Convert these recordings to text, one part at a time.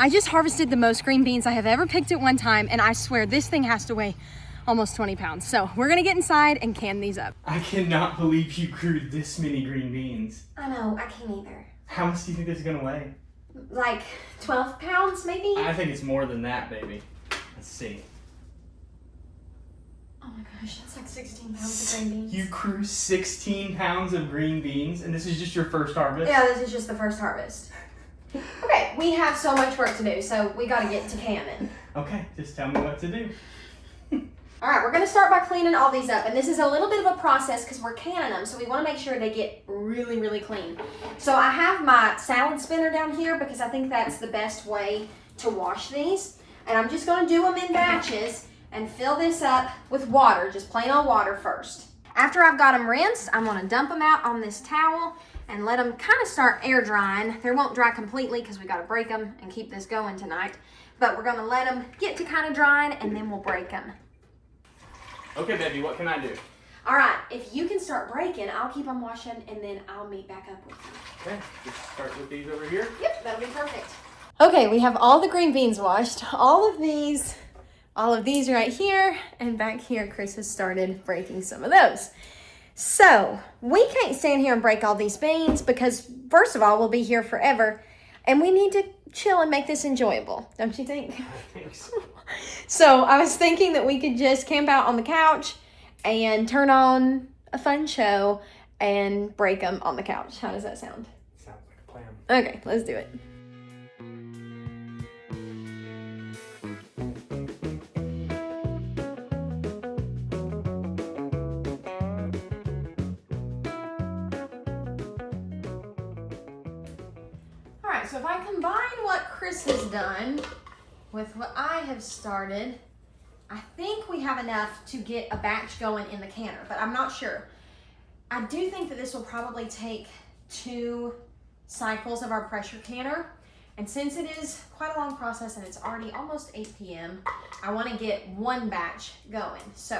I just harvested the most green beans I have ever picked at one time, and I swear this thing has to weigh almost 20 pounds. So we're gonna get inside and can these up. I cannot believe you grew this many green beans. I know, I can't either. How much do you think this is gonna weigh? Like 12 pounds maybe? I think it's more than that, baby. Let's see. Oh my gosh, that's like 16 pounds of green beans. You grew 16 pounds of green beans, and this is just your first harvest? Yeah, this is just the first harvest. Okay, we have so much work to do, so we gotta get to canning. Okay, just tell me what to do. All right, we're gonna start by cleaning all these up, and this is a little bit of a process because we're canning them, so we wanna make sure they get really, really clean. So I have my salad spinner down here because I think that's the best way to wash these. And I'm just gonna do them in batches and fill this up with water, just plain old water first. After I've got them rinsed, I'm gonna dump them out on this towel and let them kind of start air drying. They won't dry completely because we gotta break them and keep this going tonight. But we're gonna let them get to kind of drying and then we'll break them. Okay, baby, what can I do? All right, if you can start breaking, I'll keep on washing and then I'll meet back up with you. Okay, just start with these over here. Yep, that'll be perfect. Okay, we have all the green beans washed. All of these right here, and back here, Chris has started breaking some of those. So we can't stand here and break all these beans because first of all, we'll be here forever and we need to chill and make this enjoyable. Don't you think? I think so. So I was thinking that we could just camp out on the couch and turn on a fun show and break them on the couch. How does that sound? Sounds like a plan. Okay, let's do it. All right, so if I combine what Chris has done with what I have started, I think we have enough to get a batch going in the canner, but I'm not sure. I do think that this will probably take 2 cycles of our pressure canner. And since it is quite a long process and it's already almost 8 p.m., I want to get 1 batch going. So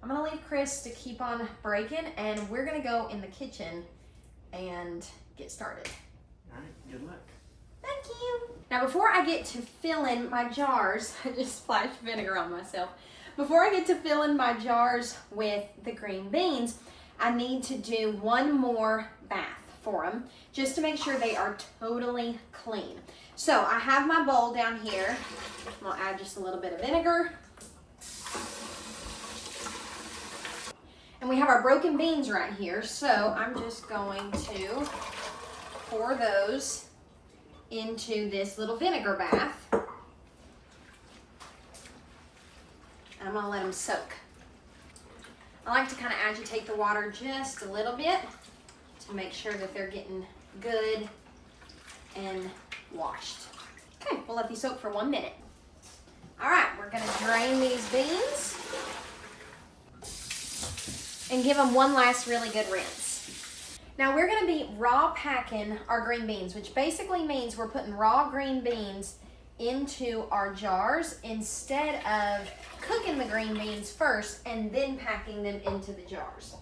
I'm going to leave Chris to keep on breaking and we're going to go in the kitchen and get started. All right, good luck. Thank you. Now before I get to fill in my jars, I just splashed vinegar on myself. Before I get to fill in my jars with the green beans, I need to do 1 more bath for them just to make sure they are totally clean. So I have my bowl down here. I'm gonna add just a little bit of vinegar. And we have our broken beans right here. So I'm just going to pour those into this little vinegar bath. I'm gonna let them soak. I like to kind of agitate the water just a little bit to make sure that they're getting good and washed. Okay, we'll let these soak for 1 minute. All right, we're gonna drain these beans and give them one last really good rinse. Now we're gonna be raw packing our green beans, which basically means we're putting raw green beans into our jars instead of cooking the green beans first and then packing them into the jars.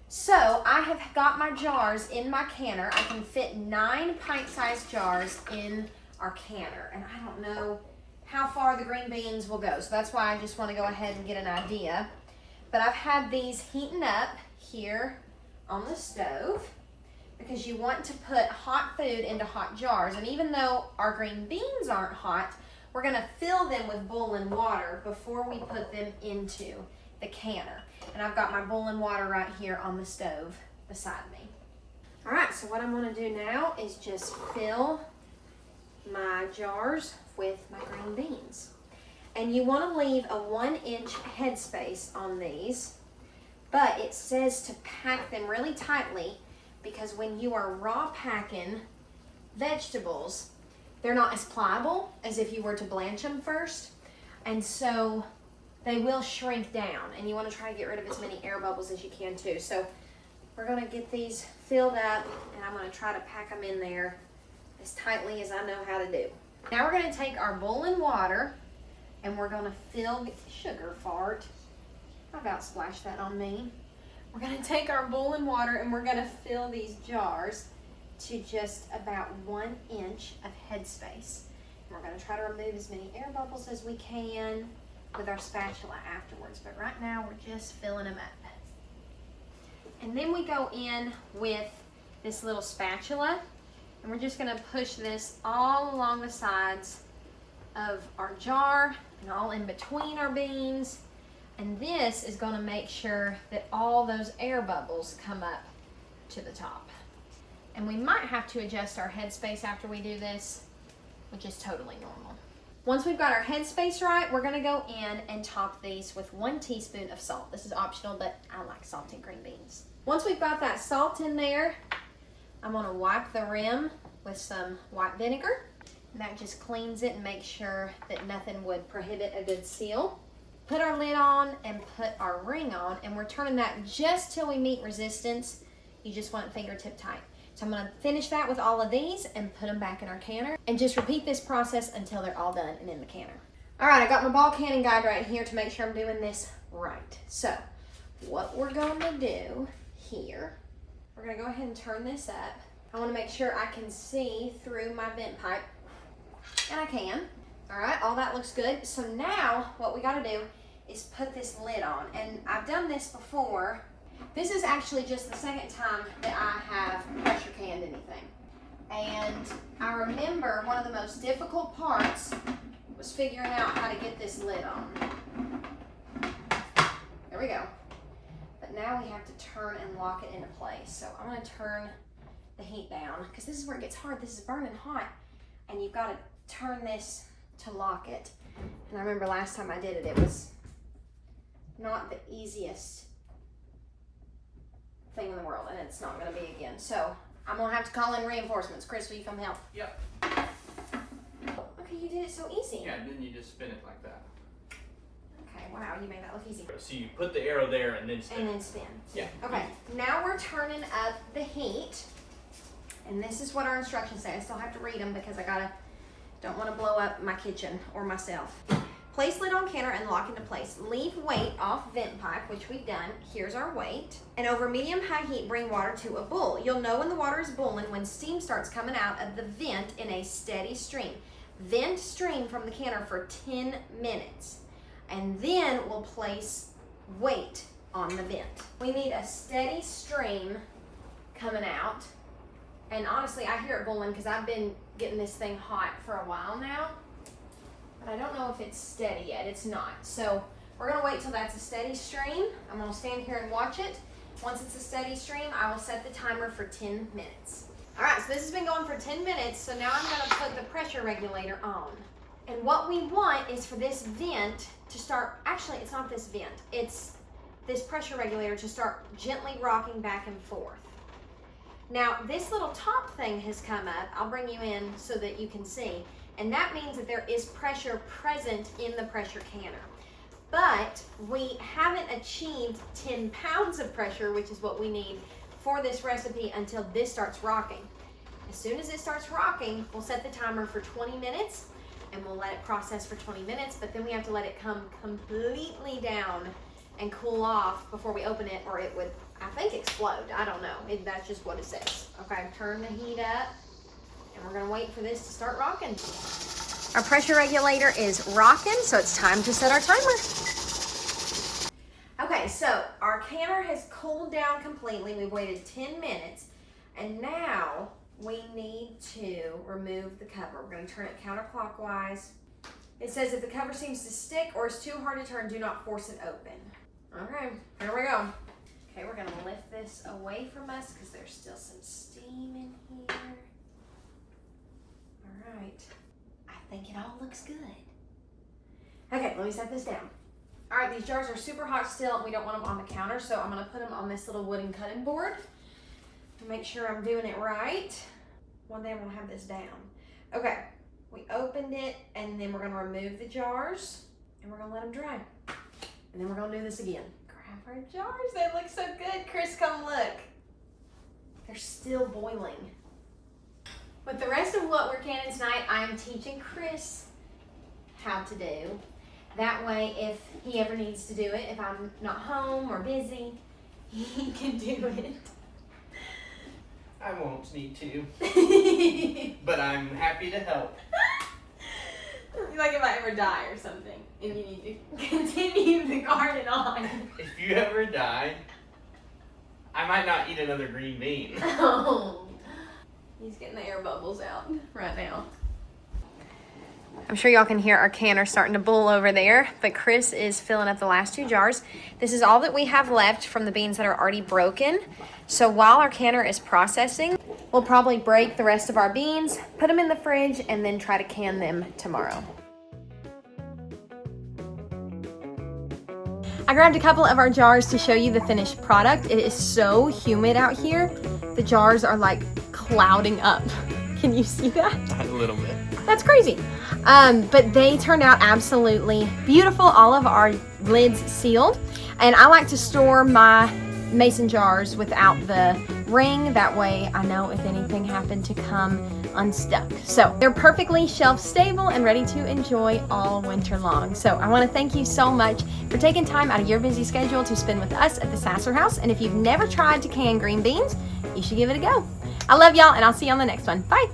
So I have got my jars in my canner. I can fit 9 pint-sized jars in our canner, and I don't know how far the green beans will go, so that's why I just want to go ahead and get an idea. But I've had these heating up here on the stove because you want to put hot food into hot jars. And even though our green beans aren't hot, we're gonna fill them with boiling water before we put them into the canner. And I've got my boiling water right here on the stove beside me. All right, so what I'm gonna do now is just fill my jars with my green beans. And you wanna leave a 1-inch headspace on these, but it says to pack them really tightly because when you are raw packing vegetables, they're not as pliable as if you were to blanch them first. And so they will shrink down, and you want to try to get rid of as many air bubbles as you can too. So we're going to get these filled up, and I'm going to try to pack them in there as tightly as I know how to do. Now we're going to take our boiling water and we're going to fill sugar fart. I about splashed that on me. We're going to take our boiling water and we're going to fill these jars to just about 1 inch of headspace. We're gonna try to remove as many air bubbles as we can with our spatula afterwards, but right now we're just filling them up. And then we go in with this little spatula, and we're just gonna push this all along the sides of our jar and all in between our beans. And this is gonna make sure that all those air bubbles come up to the top. And we might have to adjust our headspace after we do this, which is totally normal. Once we've got our headspace right, we're gonna go in and top these with 1 teaspoon of salt. This is optional, but I like salted green beans. Once we've got that salt in there, I'm gonna wipe the rim with some white vinegar. And that just cleans it and makes sure that nothing would prohibit a good seal. Put our lid on and put our ring on, and we're turning that just till we meet resistance. You just want it fingertip tight. So I'm gonna finish that with all of these and put them back in our canner and just repeat this process until they're all done and in the canner. All right, I got my ball canning guide right here to make sure I'm doing this right. So what we're gonna do here, we're gonna go ahead and turn this up. I wanna make sure I can see through my vent pipe, and I can. All right, all that looks good. So now what we gotta do is put this lid on, and I've done this before. This is actually just the second time that I have pressure canned anything. And I remember one of the most difficult parts was figuring out how to get this lid on. There we go. But now we have to turn and lock it into place. So I'm gonna turn the heat down, because this is where it gets hard. This is burning hot, and you've got to turn this to lock it. And I remember last time I did it, it was not the easiest thing in the world, and it's not going to be again. So I'm going to have to call in reinforcements. Chris, will you come help? Yep. Okay, you did it so easy. Yeah, and then you just spin it like that. Okay, wow, you made that look easy. So you put the arrow there and then spin. And then spin. Yeah. Okay, now we're turning up the heat, and this is what our instructions say. I still have to read them because don't want to blow up my kitchen or myself. Place lid on canner and lock into place. Leave weight off vent pipe, which we've done. Here's our weight. And over medium-high heat, bring water to a boil. You'll know when the water is boiling when steam starts coming out of the vent in a steady stream. Vent stream from the canner for 10 minutes. And then we'll place weight on the vent. We need a steady stream coming out. And honestly, I hear it boiling because I've been getting this thing hot for a while now. But I don't know if it's steady yet. It's not. So we're going to wait till that's a steady stream. I'm going to stand here and watch it. Once it's a steady stream, I will set the timer for 10 minutes. All right, so this has been going for 10 minutes. So now I'm going to put the pressure regulator on. And what we want is for this vent to start, actually it's not this vent, it's this pressure regulator to start gently rocking back and forth. Now this little top thing has come up. I'll bring you in so that you can see. And that means that there is pressure present in the pressure canner. But we haven't achieved 10 pounds of pressure, which is what we need for this recipe, until this starts rocking. As soon as it starts rocking, we'll set the timer for 20 minutes and we'll let it process for 20 minutes, but then we have to let it come completely down and cool off before we open it, or it would, I think, explode. I don't know. That's just what it says. Okay, turn the heat up, and we're gonna wait for this to start rocking. Our pressure regulator is rocking, so it's time to set our timer. Okay, so our canner has cooled down completely. We've waited 10 minutes, and now we need to remove the cover. We're going to turn it counterclockwise. It says if the cover seems to stick or is too hard to turn, do not force it open. Okay, here we go. Okay, we're going to lift this away from us because there's still some steam in here. All right, I think it all looks good. Okay, let me set this down. All right, these jars are super hot still, and we don't want them on the counter, so I'm going to put them on this little wooden cutting board to make sure I'm doing it right. One day I'm going to have this down. Okay, we opened it, and then we're going to remove the jars, and we're going to let them dry. And then we're going to do this again. Grab our jars. They look so good. Chris, come look. They're still boiling. With the rest of what we're canning tonight, I am teaching Chris how to do. That way, if he ever needs to do it, if I'm not home or busy, he can do it. I won't need to, but I'm happy to help. ever die or something, and you need to continue the garden on. If you ever die, I might not eat another green bean. Oh, he's getting the air bubbles out right now. I'm sure y'all can hear our canner starting to boil over there, but Chris is filling up the last 2 jars. This is all that we have left from the beans that are already broken. So while our canner is processing, we'll probably break the rest of our beans, put them in the fridge, and then try to can them tomorrow. I grabbed a couple of our jars to show you the finished product. It is so humid out here. The jars are like clouding up. Can you see that? A little bit. That's crazy. But they turned out absolutely beautiful. All of our lids sealed. And I like to store my mason jars without the ring. That way I know if anything happened to come unstuck. So they're perfectly shelf stable and ready to enjoy all winter long. So I want to thank you so much for taking time out of your busy schedule to spend with us at the Sasser house. And if you've never tried to can green beans, you should give it a go. I love y'all, and I'll see you on the next one. Bye.